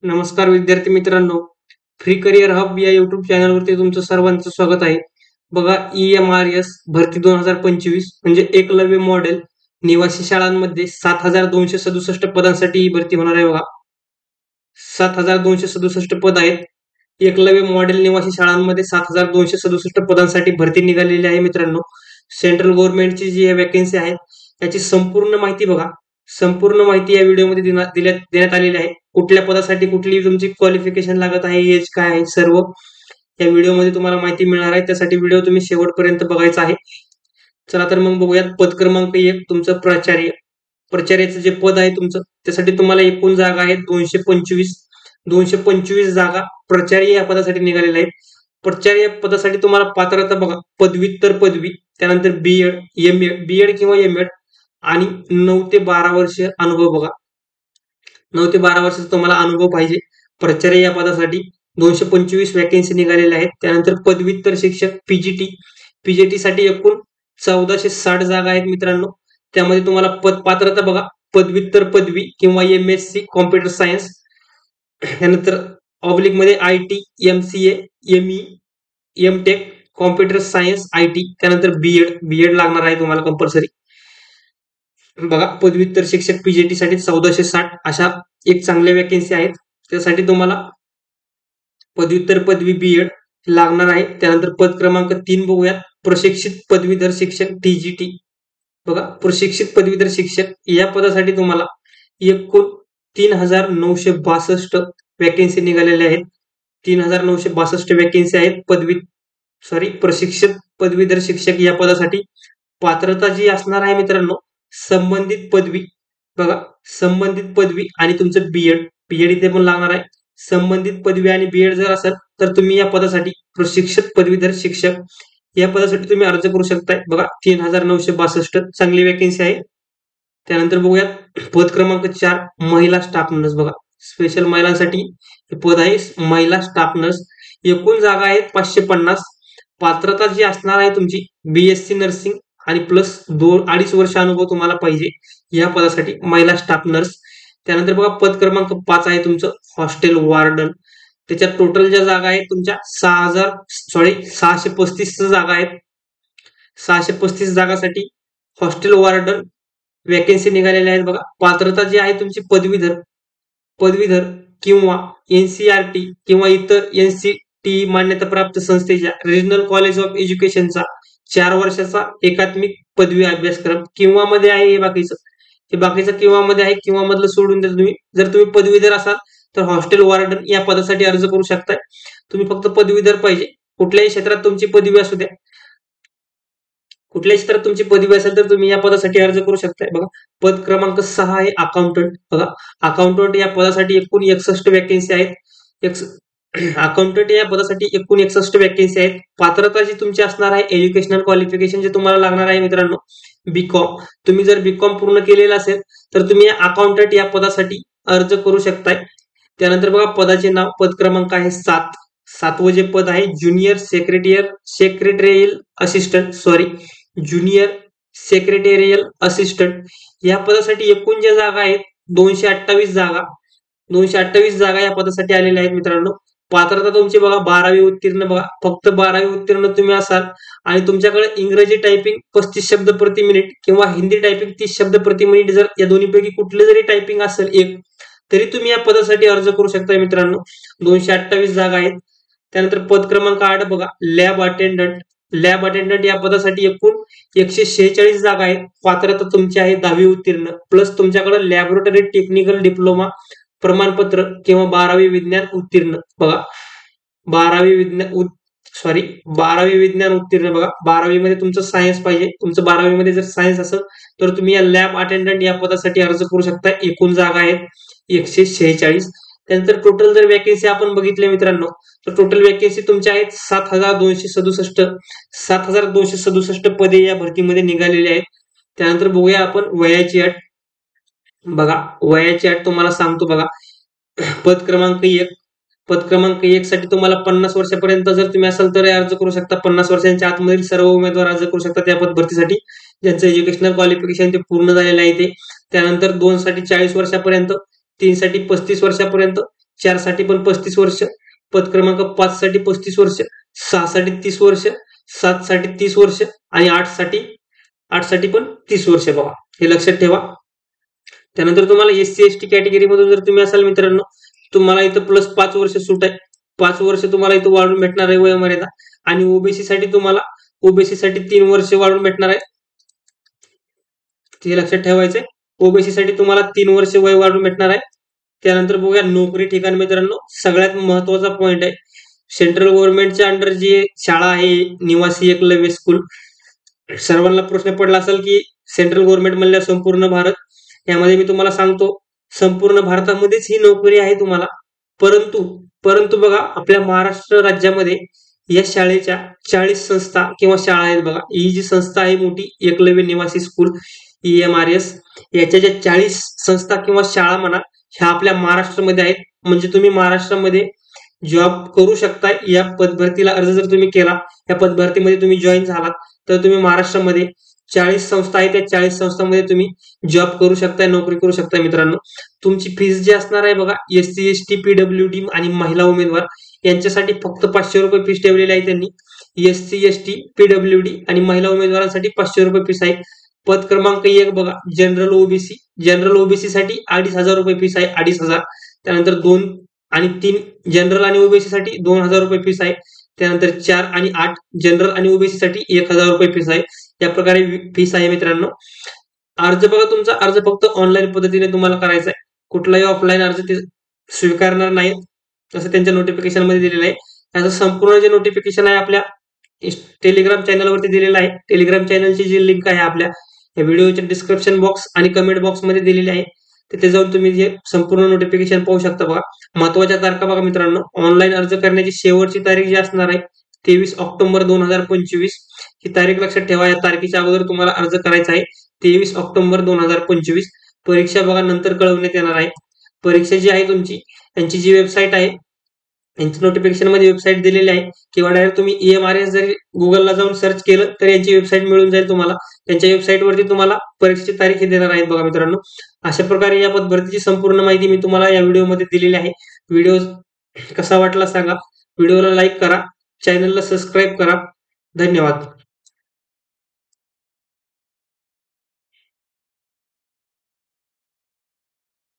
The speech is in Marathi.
नमस्कार विद्यार्थी मित्रांनो, फ्री करिअर हब या युट्यूब चॅनलवरती तुमचं सर्वांचं स्वागत आहे. बघा, EMRS भरती 2025 म्हणजे एकलव्य मॉडेल निवासी शाळांमध्ये 7,267 पदांसाठी ही भरती होणार आहे. बघा, 7,267 पद आहेत. एकलव्य मॉडेल निवासी शाळांमध्ये 7,267 पदांसाठी भरती निघालेली आहे. मित्रांनो, सेंट्रल गव्हर्नमेंटची जी वॅकन्सी आहेत त्याची संपूर्ण माहिती बघा, संपूर्ण माहिती या व्हिडिओमध्ये देण्यात आलेली आहे. कुठल्या पदासाठी कुठली तुमची क्वालिफिकेशन लागत आहे, एज काय आहे, सर्व या व्हिडिओमध्ये तुम्हाला माहिती मिळणार आहे. त्यासाठी व्हिडिओ तुम्ही शेवटपर्यंत बघायचा आहे. चला तर मग बघूयात. पद क्रमांक 1 तुमचं प्राचार्य. प्राचार्याचं जे पद आहे तुमचं, त्यासाठी तुम्हाला एकूण जागा आहेत 225 जागा प्राचार्य या पदासाठी निघालेल्या आहेत. प्राचार्य या पदासाठी तुम्हाला पात्रता बघा, पदव्युत्तर पदवी, त्यानंतर बीएड किंवा एमएड आणि 9 ते 12 वर्ष अनुभव बघा. 9 ते 12 वर्षाचा तुम्हाला अनुभव पाहिजे. प्राचार्य या पदासाठी 225 वॅकन्सी निघालेल्या आहेत. त्यानंतर पदव्युत्तर शिक्षक पीजीटी साठी एकूण 1460 जागा आहेत. मित्रांनो, त्यामध्ये तुम्हाला पात्रता बघा, पदव्युत्तर पदवी किंवा MSc कॉम्प्युटर सायन्स, त्यानंतर ऑब्लिक मध्ये IT, MCA, ME, MTech computer science IT, त्यानंतर बीएड लागणार आहे तुम्हाला कंपल्सरी. बघा, पदव्युत्तर शिक्षक पीजीटी साठी 1460 अशा एक चांगल्या वॅकन्सी आहेत. त्यासाठी तुम्हाला पदव्युत्तर पदवी बीएड लागणार आहे. त्यानंतर पद क्रमांक 3 बघूयात. प्रशिक्षित पदवीधर शिक्षक TGT. बघा, प्रशिक्षित पदवीधर शिक्षक या पदासाठी तुम्हाला एकूण 3,962 वॅकन्सी निघालेल्या आहेत. 3,962 वॅकन्सी आहेत. प्रशिक्षित पदवीधर शिक्षक या पदासाठी पात्रता जी असणार आहे मित्रांनो, संबंधित पदवी बघा, संबंधित पदवी आणि तुमचं बीएड इथे पण लागणार आहे. संबंधित पदवी आणि बीएड जर असेल तर तुम्ही या पदासाठी प्रशिक्षित पदवीधर शिक्षक या पदासाठी तुम्ही अर्ज करू शकताय. बघा, 3,962 चांगली वॅकन्सी आहे. त्यानंतर बघूयात पद क्रमांक 4 महिला स्टाफ नर्स. बघा, स्पेशल महिलांसाठी हे पद आहे, महिला स्टाफ नर्स. एकूण जागा आहेत 550. पात्रता जी असणार आहे तुमची BSc नर्सिंग आणि प्लस 2-2.5 वर्ष अनुभव तुम्हाला पाहिजे या पदासाठी, महिला स्टाफ नर्स. त्यानंतर बघा, पद क्रमांक 5 आहे तुमचं हॉस्टेल वॉर्डन. त्याच्यात टोटल ज्या जागा आहेत तुमच्या 635 जागा आहेत. 635 जागासाठी हॉस्टेल वॉर्डन वॅकन्सी निघालेल्या आहेत. बघा, पात्रता जी आहे तुमची पदवीधर किंवा NCERT किंवा इतर NCTE मान्यताप्राप्त संस्थेच्या रिजनल कॉलेज ऑफ एज्युकेशनचा 4 वर्षाचा एकात्मिक पदवी अभ्यासक्रम किंवा मध्ये आहे. हे बाकीचं किंवा मध्ये आहे, किंवा मधलं सोडून द्या तुम्ही. जर तुम्ही पदवीधर असाल तर हॉस्टेल वॉर्डन या पदासाठी अर्ज करू शकताय. तुम्ही फक्त पदवीधर पाहिजे. कुठल्याही क्षेत्रात तुमची पदवी असू द्या, कुठल्याही क्षेत्रात तुमची पदवी असेल तर तुम्ही या पदासाठी अर्ज करू शकताय. बघा, पद क्रमांक 6 आहे अकाउंटंट. बघा, अकाउंटंट या पदासाठी एकूण 61 वॅकन्सी आहेत. अकाउंटंट या पदासाठी एकूण 61 वॅकन्सी आहेत. पात्रता जी तुमची असणार आहे, एज्युकेशनल क्वालिफिकेशन जे तुम्हाला लागणार आहे मित्रांनो, बीकॉम. तुम्ही जर बीकॉम पूर्ण केलेलं असेल तर तुम्ही अकाउंटंट या पदासाठी अर्ज करू शकताय. त्यानंतर बघा, पदाचे नाव, पद क्रमांक आहे 7. 7वं जे पद आहे ज्युनियर सेक्रेटेरियल असिस्टंट या पदासाठी एकूण ज्या जागा आहेत 228 जागा या पदासाठी आलेल्या आहेत. मित्रांनो, पात्रता तुमची बघा 12वी उत्तीर्ण. बघा, फक्त 12वी उत्तीर्ण तुम्ही असाल आणि तुमच्याकडे इंग्रजी टायपिंग 35 शब्द प्रति मिनिट किंवा हिंदी टायपिंग 30 शब्द प्रति मिनिट, जर या दोन्हीपैकी कुठले जरी टायपिंग असेल एक, तरी तुम्ही या पदासाठी अर्ज करू शकता. मित्रांनो, 228 जागा आहेत. त्यानंतर पद क्रमांक 8 बघा, लॅब अटेंडंट या पदासाठी एकूण 146 जागा आहेत. पात्रता तुमची आहे 10वी उत्तीर्ण प्लस तुमच्याकडे लॅबोरेटरी टेक्निकल डिप्लोमा प्रमाणपत्र किंवा 12वी विज्ञान उत्तीर्ण. बघा, 12वी विज्ञान उत्तीर्ण. बघा, 12वी मध्ये तुमचं सायन्स पाहिजे. तुमचं 12वी मध्ये जर सायन्स असेल तर तुम्ही या लॅब अटेंडंट या पदासाठी अर्ज करू शकता. एकूण जागा आहेत 146. त्यानंतर टोटल जर वॅकन्सी आपण बघितले मित्रांनो, तर टोटल वॅकन्सी तुमच्या आहेत 7,267 पदे या भरतीमध्ये निघालेली आहेत. त्यानंतर बघूया आपण वयाची अट. बघा, वयाची अट तुम्हाला सांगतो. बघा, पद क्रमांक 1 साठी तुम्हाला 50 वर्षापर्यंत जर तुम्ही असाल तर अर्ज करू शकता. 50 वर्षांच्या आतमधील सर्व उमेदवार अर्ज करू शकतात या पद भरतीसाठी, ज्यांचं एज्युकेशनल क्वालिफिकेशन ते पूर्ण झालेलं आहे ते. त्यानंतर 2 साठी 40 वर्षापर्यंत, 3 साठी 35 वर्षापर्यंत, 4 साठी पण 35 वर्ष, पद क्रमांक 5 साठी 35 वर्ष, 6 साठी 30 वर्ष, 7 साठी 30 वर्ष आणि 8 साठी पण 30 वर्ष बघा. हे लक्षात ठेवा. त्यानंतर तुम्हाला SC/ST कॅटेगरी मधून जर तुम्ही असाल मित्रांनो, तुम्हाला इथं प्लस 5 वर्ष सूट आहे. 5 वर्ष तुम्हाला इथं वाढून भेटणार आहे वयोमर्यादा आणि ओबीसी साठी 3 वर्ष वाढून भेटणार आहे. ते लक्षात ठेवायचंय. ओबीसी साठी तुम्हाला 3 वर्ष वय वाढून भेटणार आहे. त्यानंतर बघूया नोकरी ठिकाण मित्रांनो, सगळ्यात महत्वाचा पॉइंट आहे. सेंट्रल गव्हर्नमेंटच्या अंडर जी शाळा आहे निवासी एकलव्य स्कूल, सर्वांना प्रश्न पडला असेल की सेंट्रल गव्हर्नमेंट म्हणल्या संपूर्ण भारत, यामध्ये मी तुम्हाला सांगतो संपूर्ण भारतामध्येच ही नोकरी आहे तुम्हाला. परंतु बघा आपल्या महाराष्ट्र राज्यामध्ये या शाळेच्या 40 संस्था किंवा शाळा आहेत बघा. ही जी संस्था आहे मोठी एकलव्य निवासी स्कूल EMRS, याच्या ज्या 40 संस्था किंवा शाळा म्हणा ह्या आपल्या महाराष्ट्रामध्ये आहेत. म्हणजे तुम्ही महाराष्ट्रामध्ये जॉब करू शकता. या पदभरतीला अर्ज जर तुम्ही केला, या पदभरतीमध्ये तुम्ही जॉईन झालात, तर तुम्ही महाराष्ट्रामध्ये 40 संस्था आहेत, त्या 40 संस्थांमध्ये तुम्ही जॉब करू शकता, नोकरी करू शकता मित्रांनो. तुमची फीस जी असणार आहे बघा, SC/ST PWD आणि महिला उमेदवार यांच्यासाठी फक्त 500 रुपये फीस ठेवलेली आहे त्यांनी. SC/ST PWD आणि महिला उमेदवारांसाठी 500 रुपये फीस आहे. पद क्रमांक 1 बघा, जनरल ओबीसी साठी 2500 रुपये फीस आहे, 2500. त्यानंतर 2 आणि 3 जनरल आणि ओबीसी साठी 2000 रुपये फीस आहे. त्यानंतर 4 आणि 8 जनरल आणि ओबीसी साठी 1000 रुपये फीस आहे. या प्रकारे फीस आहे मित्रांनो. अर्ज बघा, तुमचा अर्ज फक्त ऑनलाईन पद्धतीने तुम्हाला करायचा आहे. कुठलाही ऑफलाईन अर्ज ते स्वीकारणार नाही असं त्यांच्या नोटिफिकेशन मध्ये दिलेलं आहे. याचं संपूर्ण जे नोटिफिकेशन आहे आपल्या टेलिग्राम चॅनलवरती दिलेलं आहे. टेलिग्राम चॅनलची जी लिंक आहे आपल्या या व्हिडिओच्या डिस्क्रिप्शन बॉक्स आणि कमेंट बॉक्स मध्ये दिलेली आहे. तिथे जाऊन तुम्ही जे संपूर्ण नोटिफिकेशन पाहू शकता बघा. महत्वाच्या तारखा बघा मित्रांनो, ऑनलाईन अर्ज करण्याची शेवटची तारीख जी असणार आहे 23 ऑक्टोबर 2025 ही तारीख लक्षात ठेवा. या तारखेच्या अगोदर तुम्हाला अर्ज करायचा आहे. 23 ऑक्टोबर 2025. परीक्षा बघा नंतर कळवण्यात येणार आहे. परीक्षा जी आहे तुमची, यांची जी वेबसाईट आहे, यांची नोटिफिकेशन मध्ये वेबसाईट दिलेली आहे, किंवा डायरेक्ट तुम्ही EMRS जरी गुगलला जाऊन सर्च केलं तर यांची वेबसाईट मिळून जाईल तुम्हाला. त्यांच्या वेबसाईटवरती तुम्हाला परीक्षेची तारीख हे देणार आहेत बघा मित्रांनो. अशा प्रकारे या पदभरतीची संपूर्ण माहिती मी तुम्हाला या व्हिडिओमध्ये दिलेली आहे. व्हिडिओ कसा वाटला सांगा, व्हिडिओला लाईक करा, चॅनलला सबस्क्राईब करा. धन्यवाद.